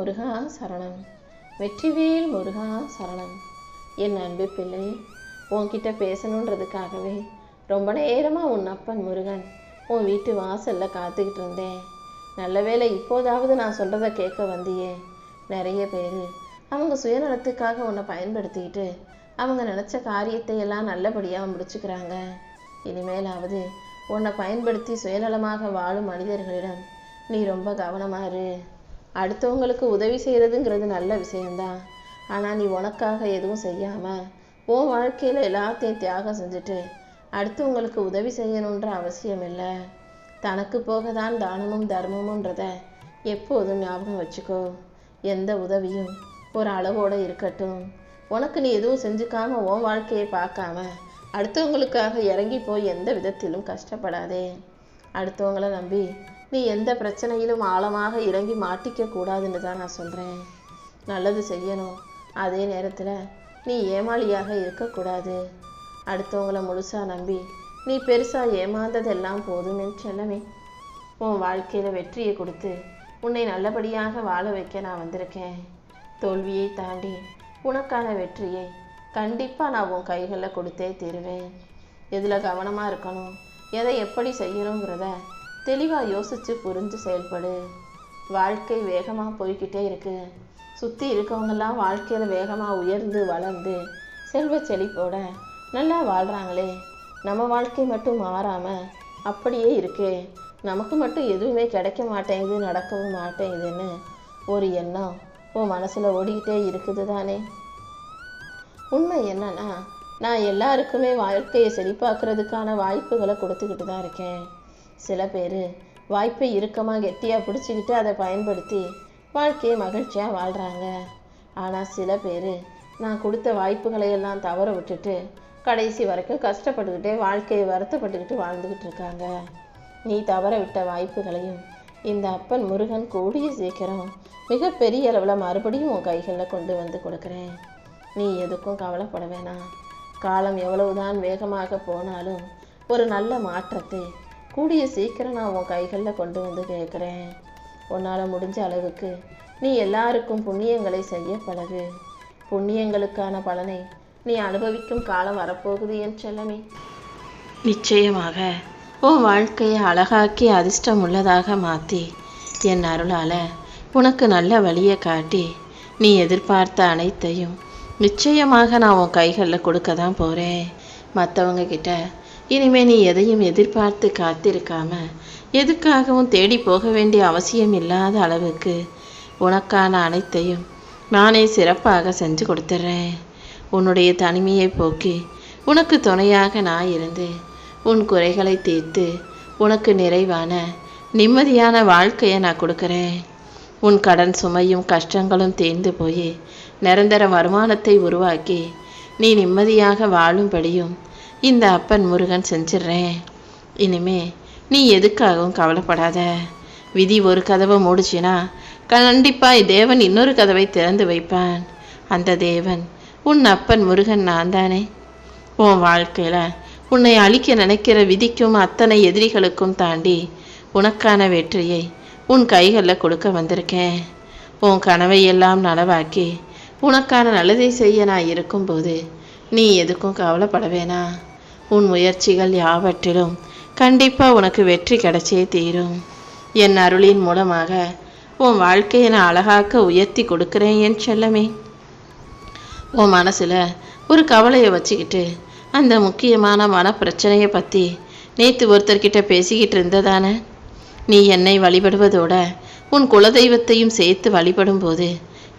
முருகா சரணம். வெற்றிவேல் முருகா சரணம். என் அன்பு பிள்ளை, உன்கிட்ட பேசணுன்றதுக்காகவே ரொம்ப நேரமாக உன் அப்பன் முருகன் உன் வீட்டு வாசலில் காத்துக்கிட்டு இருந்தேன். நல்ல வேளை இப்போதாவது நான் சொல்கிறத கேட்க வந்தியே. நிறைய பேர் அவங்க சுயநலத்துக்காக உன்னை பயன்படுத்திக்கிட்டு அவங்க நினச்ச காரியத்தை எல்லாம் நல்லபடியாக முடிச்சுக்கிறாங்க. இனிமேலாவது உன்னை பயன்படுத்தி சுயநலமாக வாழும் மனிதர்களிடம் நீ ரொம்ப கவனமாக இரு. அடுத்தவங்களுக்கு உதவி செய்கிறதுங்கிறது நல்ல விஷயந்தான். ஆனால் நீ உனக்காக எதுவும் செய்யாமல் உன் வாழ்க்கையில் எல்லாத்தையும் தியாகம் செஞ்சுட்டு அடுத்தவங்களுக்கு உதவி செய்யணுன்ற அவசியம் இல்லை. தனக்கு போக தான் தானமும் தர்மமுன்றத எப்போதும் ஞாபகம் வச்சுக்கோ. எந்த உதவியும் ஒரு அளவோடு இருக்கட்டும். உனக்கு நீ எதுவும் செஞ்சுக்காம உன் வாழ்க்கையை பார்க்காம அடுத்தவங்களுக்காக இறங்கி போய் எந்த விதத்திலும் கஷ்டப்படாதே. அடுத்தவங்களை நம்பி நீ எந்த பிரச்சனையிலும் ஆழமாக இறங்கி மாட்டிக்க கூடாதுன்னு தான் நான் சொல்கிறேன். நல்லது செய்யணும், அதே நேரத்தில் நீ ஏமாளியாக இருக்கக்கூடாது. அடுத்தவங்களை முழுசாக நம்பி நீ பெருசாக ஏமாந்ததெல்லாம் போதும் என் செல்லமே. உன் வாழ்க்கையில் வெற்றியை கொடுத்து உன்னை நல்லபடியாக வாழ வைக்க நான் வந்திருக்கேன். தோல்வியை தாண்டி உனக்கான வெற்றியை கண்டிப்பாக நான் உன் கைகளில் கொடுத்தே தீருவேன். எதில் கவனமாக இருக்கணும், எதை எப்படி செய்யணுங்கிறத தெளிவாக யோசித்து புரிஞ்சு செயல்படு. வாழ்க்கை வேகமாக போய்கிட்டே இருக்கு. சுற்றி இருக்கவங்கெல்லாம் வாழ்க்கையில் வேகமாக உயர்ந்து வளர்ந்து செல்வ செழிப்போட நல்லா வாழ்கிறாங்களே. நம்ம வாழ்க்கை மட்டும் மாறாமல் அப்படியே இருக்கே. நமக்கு மட்டும் எதுவுமே கிடைக்க மாட்டேங்குது, நடக்கவும் மாட்டேங்குதுன்னு ஒரு எண்ணம் உன் மனசில் ஓடிக்கிட்டே இருக்குது தானே. உண்மை என்னன்னா, நான் எல்லாருக்குமே வாழ்க்கையை செழிப்பாக்குறதுக்கான வாய்ப்புகளை கொடுத்துக்கிட்டு தான் இருக்கேன். சில பேர் வாய்ப்பை இறுக்கமாக கெட்டியாக பிடிச்சிக்கிட்டு அதை பயன்படுத்தி வாழ்க்கையை மகிழ்ச்சியாக வாழ்கிறாங்க. ஆனால் சில பேர் நான் கொடுத்த வாய்ப்புகளை எல்லாம் தவற விட்டுட்டு கடைசி வரைக்கும் கஷ்டப்பட்டுக்கிட்டே வாழ்க்கையை வருத்தப்பட்டுக்கிட்டு வாழ்ந்துக்கிட்டு இருக்காங்க. நீ தவற விட்ட வாய்ப்புகளையும் இந்த அப்பன் முருகன் கூடிய சீக்கிரம் மிகப்பெரிய அளவில் மறுபடியும் உன் கைகளில் கொண்டு வந்து கொடுக்குறேன். நீ எதுக்கும் கவலைப்பட வேணாம். காலம் எவ்வளவுதான் வேகமாக போனாலும் ஒரு நல்ல மாற்றத்தை கூடிய சீக்கிரம் நான் உன் கைகளில் கொண்டு வந்து கேட்குறேன். உன்னால் முடிஞ்ச அளவுக்கு நீ எல்லாருக்கும் புண்ணியங்களை செய்ய பழகு. புண்ணியங்களுக்கான பலனை நீ அனுபவிக்கும் காலம் வரப்போகுது என் செல்லமே. நிச்சயமாக உன் வாழ்க்கையை அழகாக்கி அதிர்ஷ்டம் உள்ளதாக மாற்றி என் அருளால் உனக்கு நல்ல வழியை காட்டி நீ எதிர்பார்த்த அனைத்தையும் நிச்சயமாக நான் உன் கைகளில் கொடுக்க தான் போகிறேன். மற்றவங்க கிட்ட இனிமேல் நீ எதையும் எதிர்பார்த்து காத்திருக்காம எதுக்காகவும் தேடி போக வேண்டிய அவசியம் இல்லாத அளவுக்கு உனக்கான அனைத்தையும் நானே சிறப்பாக செஞ்சு கொடுத்துட்றேன். உன்னுடைய தனிமையை போக்கி உனக்கு துணையாக நான் இருந்து உன் குறைகளை தீர்த்து உனக்கு நிறைவான நிம்மதியான வாழ்க்கையை நான் கொடுக்குறேன். உன் கடன் சுமையும் கஷ்டங்களும் தேர்ந்து போய் நிரந்தர வருமானத்தை உருவாக்கி நீ நிம்மதியாக வாழும்படியும் இந்த அப்பன் முருகன் செஞ்சிடுறேன். இனிமே நீ எதுக்காகவும் கவலைப்படாத. விதி ஒரு கதவை மூடிச்சினா கண்டிப்பாக தேவன் இன்னொரு கதவை திறந்து வைப்பான். அந்த தேவன் உன் அப்பன் முருகன் நான் தானே. உன் வாழ்க்கையில் உன்னை அழிக்க நினைக்கிற விதிக்கும் அத்தனை எதிரிகளுக்கும் தாண்டி உனக்கான வெற்றியை உன் கைகளில் கொடுக்க வந்திருக்கேன். உன் கனவை எல்லாம் நனவாக்கி உனக்கான நல்லதை செய்ய நான் இருக்கும்போது நீ எதுக்கும் கவலைப்பட வேணாம். உன் முயற்சிகள் யாவற்றிலும் கண்டிப்பாக உனக்கு வெற்றி கிடைச்சே தீரும். என் அருளின் மூலமாக உன் வாழ்க்கையை நான் அழகாக்க உயர்த்தி கொடுக்குறேன் என் செல்லமே. உன் மனசில் ஒரு கவலையை வச்சுக்கிட்டு அந்த முக்கியமான மனப்பிரச்சனையை பற்றி நேற்று ஒருத்தர்கிட்ட பேசிக்கிட்டு இருந்ததானே. நீ என்னை வழிபடுவதோட உன் குலதெய்வத்தையும் சேர்த்து வழிபடும்போது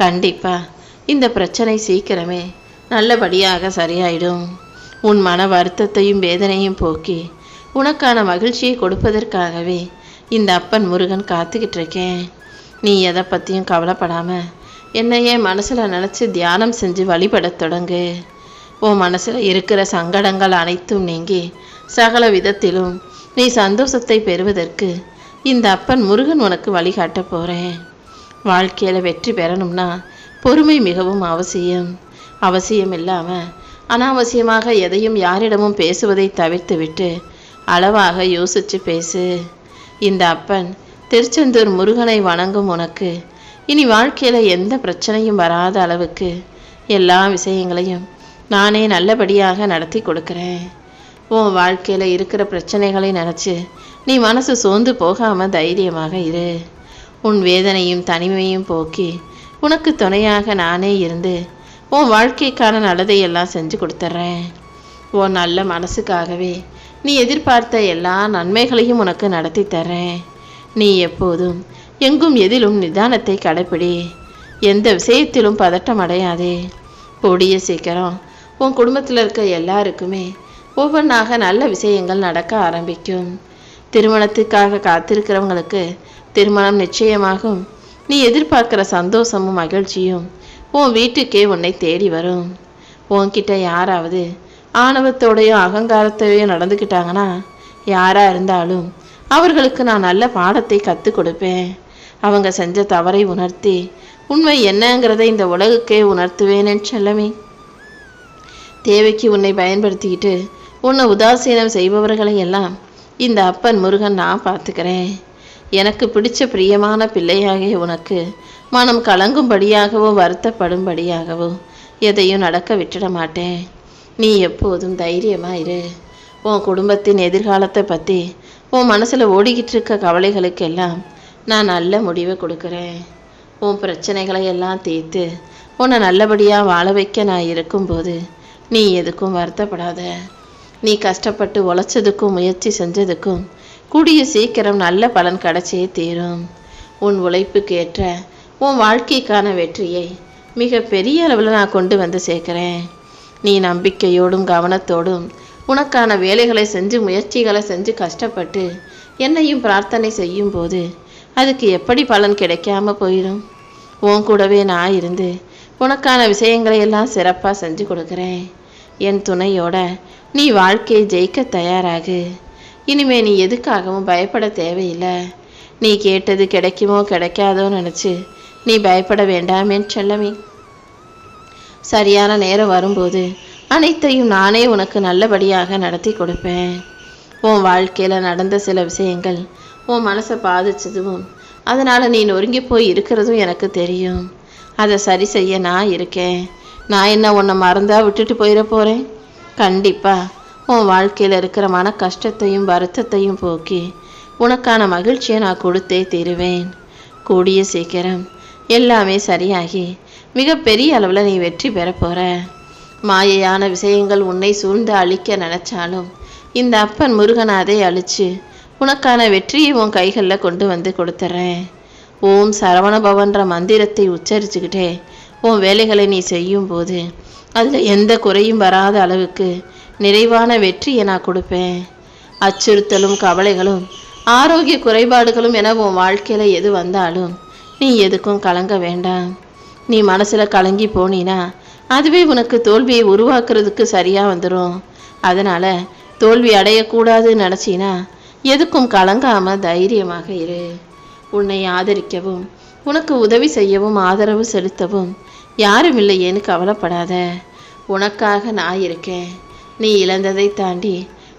கண்டிப்பாக இந்த பிரச்சனை சீக்கிரமே நல்லபடியாக சரியாயிடும். உன் மன வருத்தத்தையும் வேதனையும் போக்கி உனக்கான மகிழ்ச்சியை கொடுப்பதற்காகவே இந்த அப்பன் முருகன் காத்துக்கிட்டு இருக்கேன். நீ எதை பற்றியும் கவலைப்படாமல் என்னையே மனசில் நினச்சி தியானம் செஞ்சு வழிபடத் தொடங்கு. உன் மனசில் இருக்கிற சங்கடங்கள் அனைத்தும் நீங்கி சகல விதத்திலும் நீ சந்தோஷத்தை பெறுவதற்கு இந்த அப்பன் முருகன் உனக்கு வழிகாட்ட போகிறேன். வாழ்க்கையில் வெற்றி பெறணும்னா பொறுமை மிகவும் அவசியம். அவசியம் இல்லாமல் அனாவசியமாக எதையும் யாரிடமும் பேசுவதை தவிர்த்து விட்டு அளவாக யோசித்து பேசு. இந்த அப்பன் திருச்செந்தூர் முருகனை வணங்கும் உனக்கு இனி வாழ்க்கையில் எந்த பிரச்சனையும் வராத அளவுக்கு எல்லா விஷயங்களையும் நானே நல்லபடியாக நடத்தி கொடுக்குறேன். உன் வாழ்க்கையில் இருக்கிற பிரச்சனைகளை நினச்சி நீ மனசு சோர்ந்து போகாமல் தைரியமாக இரு. உன் வேதனையும் தனிமையும் போக்கி உனக்கு துணையாக நானே இருந்து உன் வாழ்க்கைக்கான நல்லதையெல்லாம் செஞ்சு கொடுத்துட்றேன். உன் நல்ல மனசுக்காகவே நீ எதிர்பார்த்த எல்லா நன்மைகளையும் உனக்கு நடத்தி தர்றேன். நீ எப்போதும் எங்கும் எதிலும் நிதானத்தை கடைப்பிடி. எந்த விஷயத்திலும் பதட்டம் அடையாதே. கூடிய சீக்கிரம் உன் குடும்பத்தில் இருக்க எல்லாருக்குமே ஒவ்வொன்றாக நல்ல விஷயங்கள் நடக்க ஆரம்பிக்கும். திருமணத்துக்காக காத்திருக்கிறவங்களுக்கு திருமணம் நிச்சயமாகும். நீ எதிர்பார்க்கிற சந்தோஷமும் மகிழ்ச்சியும் உன் வீட்டுக்கே உன்னை தேடி வரும். உன்கிட்ட யாராவது ஆணவத்தோடையோ அகங்காரத்தையோ நடந்துக்கிட்டாங்கன்னா யாராக இருந்தாலும் அவர்களுக்கு நான் நல்ல பாடத்தை கற்றுக் கொடுப்பேன். அவங்க செஞ்ச தவறை உணர்த்தி உண்மை என்னங்கிறத இந்த உலகுக்கே உணர்த்துவேன் செல்லமே. தேவைக்கு உன்னை பயன்படுத்திக்கிட்டு உன்னை உதாசீனம் செய்பவர்களை எல்லாம் இந்த அப்பன் முருகன் நான் பார்த்துக்கிறேன். எனக்கு பிடிச்ச பிரியமான பிள்ளையாகிய உனக்கு மனம் கலங்கும்படியாகவோ வருத்தப்படும்படியாகவோ எதையும் நடக்க விட்டுட மாட்டேன். நீ எப்போதும் தைரியமாக இரு. உன் குடும்பத்தின் எதிர்காலத்தை பற்றி உன் மனசில் ஓடிக்கிட்டு இருக்க கவலைகளுக்கெல்லாம் நான் நல்ல முடிவை கொடுக்குறேன். உன் பிரச்சனைகளை எல்லாம் தீர்த்து உன்னை நல்லபடியாக வாழ வைக்க நான் இருக்கும்போது நீ எதுக்கும் வருத்தப்படாத. நீ கஷ்டப்பட்டு உழைச்சதுக்கும் முயற்சி செஞ்சதுக்கும் கூடிய சீக்கிரம் நல்ல பலன் கிடைச்சே தீரும். உன் உழைப்புக்கு ஏற்ற உன் வாழ்க்கைக்கான வெற்றியை மிக பெரிய அளவில் நான் கொண்டு வந்து சேர்க்குறேன். நீ நம்பிக்கையோடும் கவனத்தோடும் உனக்கான வேலைகளை செஞ்சு முயற்சிகளை செஞ்சு கஷ்டப்பட்டு என்னையும் பிரார்த்தனை செய்யும் போது அதுக்கு எப்படி பலன் கிடைக்காம போயிடும்? உன் கூடவே நான் இருந்து உனக்கான விஷயங்களை எல்லாம் சிறப்பாக செஞ்சு கொடுக்குறேன். என் துணையோட நீ வாழ்க்கையை ஜெயிக்க தயாராகு. இனிமே நீ எதுக்காகவும் பயப்பட தேவையில்லை. நீ கேட்டது கிடைக்குமோ கிடைக்காதோன்னு நினச்சி நீ பயப்பட வேண்டாமேன்னு செல்லமே. சரியான நேரம் வரும்போது அனைத்தையும் நானே உனக்கு நல்லபடியாக நடத்தி கொடுப்பேன். உன் வாழ்க்கையில் நடந்த சில விஷயங்கள் உன் மனசை பாதிச்சதும் அதனால் நீ நொறுங்கி போய் இருக்கிறதும் எனக்கு தெரியும். அதை சரி செய்ய நான் இருக்கேன். நான் என்ன உன்னை மறந்தா விட்டுட்டு போயிட போகிறேன்? கண்டிப்பாக உன் வாழ்க்கையில் இருக்கிற மன கஷ்டத்தையும் வருத்தத்தையும் போக்கி உனக்கான மகிழ்ச்சியை நான் கொடுத்தே தீருவேன். கூடிய சீக்கிரம் எல்லாமே சரியாகி மிகப்பெரிய அளவில் நீ வெற்றி பெற போகிற. மாயையான விஷயங்கள் உன்னை சூழ்ந்து அழிக்க நினச்சாலும் இந்த அப்பன் முருகன் அதை அழித்து உனக்கான வெற்றியை உன் கைகளில் கொண்டு வந்து கொடுத்துட்றேன். ஓம் சரவணபவன்ற மந்திரத்தை உச்சரிச்சுக்கிட்டே உன் வேலைகளை நீ செய்யும் போது அதில் எந்த குறையும் வராத அளவுக்கு நிறைவான வெற்றியை நான் கொடுப்பேன். அச்சுறுத்தலும் கவலைகளும் ஆரோக்கிய குறைபாடுகளும் என உன் வாழ்க்கையில் எது வந்தாலும் நீ எதுக்கும் கலங்க வேண்டாம். நீ மனசில் கலங்கி போனீனா அதுவே உனக்கு தோல்வியை உருவாக்குறதுக்கு சரியாக வந்துடும். அதனால் தோல்வி அடையக்கூடாதுன்னு நினச்சினா எதுக்கும் கலங்காமல் தைரியமாக இரு. உன்னை ஆதரிக்கவும் உனக்கு உதவி செய்யவும் ஆதரவு செலுத்தவும் யாரும் இல்லையேன்னு கவலைப்படாத. உனக்காக நான் இருக்கேன். நீ இழந்ததை தாண்டி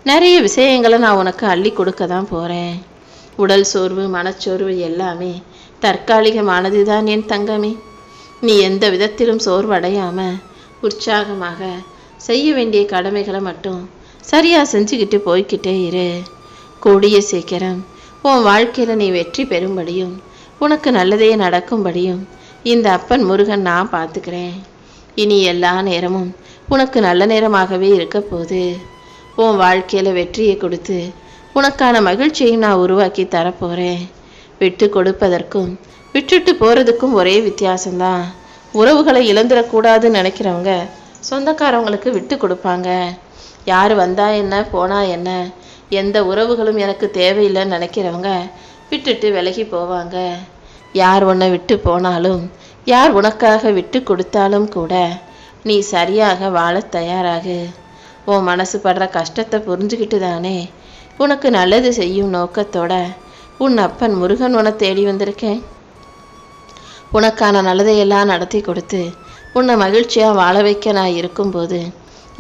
நிறைய விஷயங்களை நான் உனக்கு அள்ளி கொடுக்க தான் போகிறேன். உடல் சோர்வு மனச்சோர்வு எல்லாமே தற்காலிகமானது தான் என் தங்கமே. நீ எந்த விதத்திலும் சோர்வடையாமல் உற்சாகமாக செய்ய வேண்டிய கடமைகளை மட்டும் சரியாக செஞ்சுக்கிட்டு போய்கிட்டே இரு. கூடிய சீக்கிரம் உன் வாழ்க்கையில் நீ வெற்றி பெறும்படியும் உனக்கு நல்லதே நடக்கும்படியும் இந்த அப்பன் முருகன் நான் பார்த்துக்கிறேன். இனி எல்லா நேரமும் உனக்கு நல்ல நேரமாகவே இருக்க போகுது. உன் வாழ்க்கையில் வெற்றியை கொடுத்து உனக்கான மகிழ்ச்சியையும் நான் உருவாக்கி தரப்போகிறேன். விட்டு கொடுப்பதற்கும் விட்டுட்டு போகிறதுக்கும் ஒரே வித்தியாசம்தான். உறவுகளை இழந்துடக்கூடாதுன்னு நினைக்கிறவங்க சொந்தக்காரவங்களுக்கு விட்டு கொடுப்பாங்க. யார் வந்தா என்ன போனா என்ன, எந்த உறவுகளும் எனக்கு தேவையில்லைன்னு நினைக்கிறவங்க விட்டுட்டு விலகி போவாங்க. யார் உன்னை விட்டு போனாலும் யார் உனக்காக விட்டு கொடுத்தாலும் கூட நீ சரியாக வாழ தயாராகு. உன் மனசு படுற கஷ்டத்தை புரிஞ்சுக்கிட்டு தானே உனக்கு நல்லது செய்யும் நோக்கத்தோட உன் அப்பன் முருகன் உன்னை தேடி வந்திருக்கேன். உனக்கான நல்லதையெல்லாம் நடத்தி கொடுத்து உன்னை மகிழ்ச்சியாக வாழ வைக்க நான் இருக்கும்போது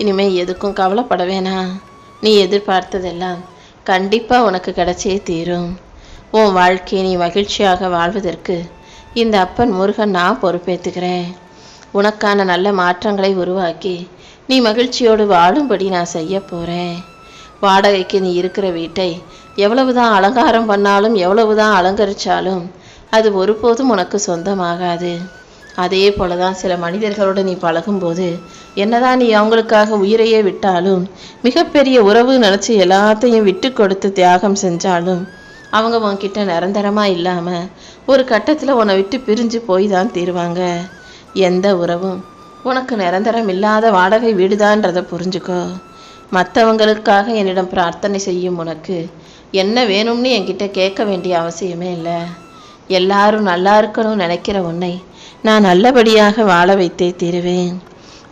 இனிமே எதுக்கும் கவலைப்பட வேணாம். நீ எதிர்பார்த்ததெல்லாம் கண்டிப்பாக உனக்கு கிடைச்சே தீரும். உன் வாழ்க்கையை நீ மகிழ்ச்சியாக வாழ்வதற்கு இந்த அப்பன் முருகன் நான் பொறுப்பேற்றுக்கிறேன். உனக்கான நல்ல மாற்றங்களை உருவாக்கி நீ மகிழ்ச்சியோடு வாழும்படி நான் செய்ய போகிறேன். வாடகைக்கு நீ இருக்கிற வீட்டை எவ்வளவுதான் அலங்காரம் பண்ணாலும் எவ்வளவுதான் அலங்கரித்தாலும் அது ஒருபோதும் உனக்கு சொந்தமாகாது. அதே போல தான் சில மனிதர்களோடு நீ பழகும்போது என்னதான் நீ அவங்களுக்காக உயிரையே விட்டாலும், மிகப்பெரிய உறவு நினச்சி எல்லாத்தையும் விட்டு கொடுத்து தியாகம் செஞ்சாலும் அவங்க உன்கிட்ட நிரந்தரமாக இல்லாமல் ஒரு கட்டத்தில் உன்னை விட்டு பிரிஞ்சு போய் தான் தீருவாங்க. எந்த உறவும் உனக்கு நிரந்தரம் இல்லாத வாடகை வீடுதான்றதை புரிஞ்சுக்கோ. மற்றவங்களுக்காக என்னிடம் பிரார்த்தனை செய்யும் உனக்கு என்ன வேணும்னு என்கிட்ட கேட்க வேண்டிய அவசியமே இல்லை. எல்லாரும் நல்லா இருக்கணும்னு நினைக்கிற உன்னை நான் நல்லபடியாக வாழ வைத்தே தீருவேன்.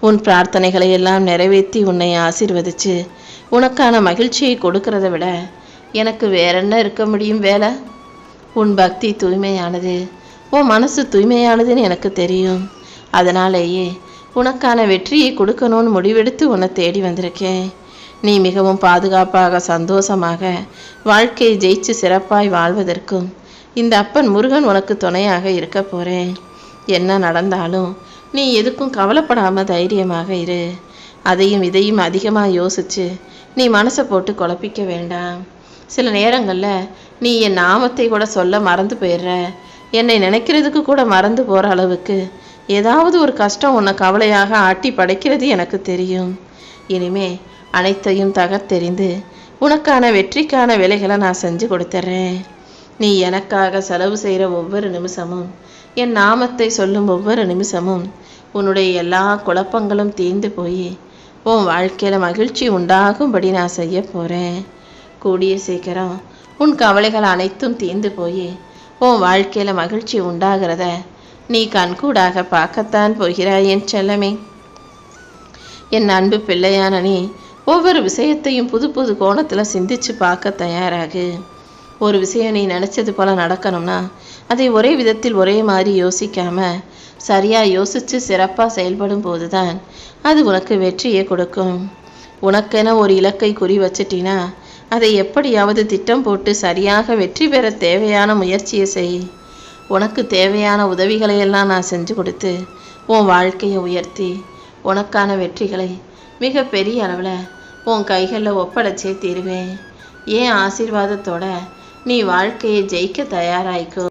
உன் பிரார்த்தனைகளை எல்லாம் நிறைவேற்றி உன்னை ஆசீர்வதிச்சு உனக்கான மகிழ்ச்சியை கொடுக்கறத விட எனக்கு வேற என்ன இருக்க முடியும் வேலை? உன் பக்தி தூய்மையானது, உன் மனசு தூய்மையானதுன்னு எனக்கு தெரியும். அதனாலேயே உனக்கான வெற்றியை கொடுக்கணும்னு முடிவெடுத்து உன்னை தேடி வந்திருக்கேன். நீ மிகவும் பாதுகாப்பாக சந்தோஷமாக வாழ்க்கையை ஜெயிச்சு சிறப்பாய் வாழ்வதற்கும் இந்த அப்பன் முருகன் உனக்கு துணையாக இருக்க போகிறேன். என்ன நடந்தாலும் நீ எதுக்கும் கவலைப்படாமல் தைரியமாக இரு. அதையும் இதையும் அதிகமாக யோசிச்சு நீ மனசை போட்டு குழப்பிக்க வேண்டாம். சில நேரங்களில் நீ என் நாமத்தை கூட சொல்ல மறந்து போயிடுற. என்னை நினைக்கிறதுக்கு கூட மறந்து போகிற அளவுக்கு ஏதாவது ஒரு கஷ்டம் உன்னை கவலையாக ஆட்டி படைக்கிறது எனக்கு தெரியும். இனிமே அனைத்தையும் தகர்த்தெறிந்து உனக்கான வெற்றிக்கான வேலைகளை நான் செஞ்சு கொடுத்துட்றேன். நீ எனக்காக செலவு செய்கிற ஒவ்வொரு நிமிஷமும், என் நாமத்தை சொல்லும் ஒவ்வொரு நிமிஷமும் உன்னுடைய எல்லா குழப்பங்களும் தீர்ந்து போய் உன் வாழ்க்கையில் மகிழ்ச்சி உண்டாகும்படி நான் செய்ய போகிறேன். கூடிய சீக்கிரம் உன் கவலைகள் அனைத்தும் தீர்ந்து போய் உன் வாழ்க்கையில் மகிழ்ச்சி உண்டாகிறத நீ கண்கூடாக பார்க்கத்தான் போகிறாய் என் செல்லமே. என் அன்பு பிள்ளையான நீ ஒவ்வொரு விஷயத்தையும் புது புது கோணத்தில் சிந்திச்சு பார்க்க தயாராகு. ஒரு விஷயம் நீ நினச்சது போல் நடக்கணும்னா அதை ஒரே விதத்தில் ஒரே மாதிரி யோசிக்காமல் சரியாக யோசித்து சிறப்பாக செயல்படும் போது தான் அது உனக்கு வெற்றியை கொடுக்கும். உனக்கென ஒரு இலக்கை குறி வச்சிட்டினா அதை எப்படியாவது திட்டம் போட்டு சரியாக வெற்றி பெற தேவையான முயற்சியை செய். உனக்கு தேவையான உதவிகளையெல்லாம் நான் செஞ்சு கொடுத்து உன் வாழ்க்கையை உயர்த்தி உனக்கான வெற்றிகளை மிக பெரிய அளவில் உன் கைகளில் ஒப்படைச்சே தீருவேன். ஏன் ஆசீர்வாதத்தோட நீ வாழ்க்கையை ஜெயிக்க தயாராயிக்கோ.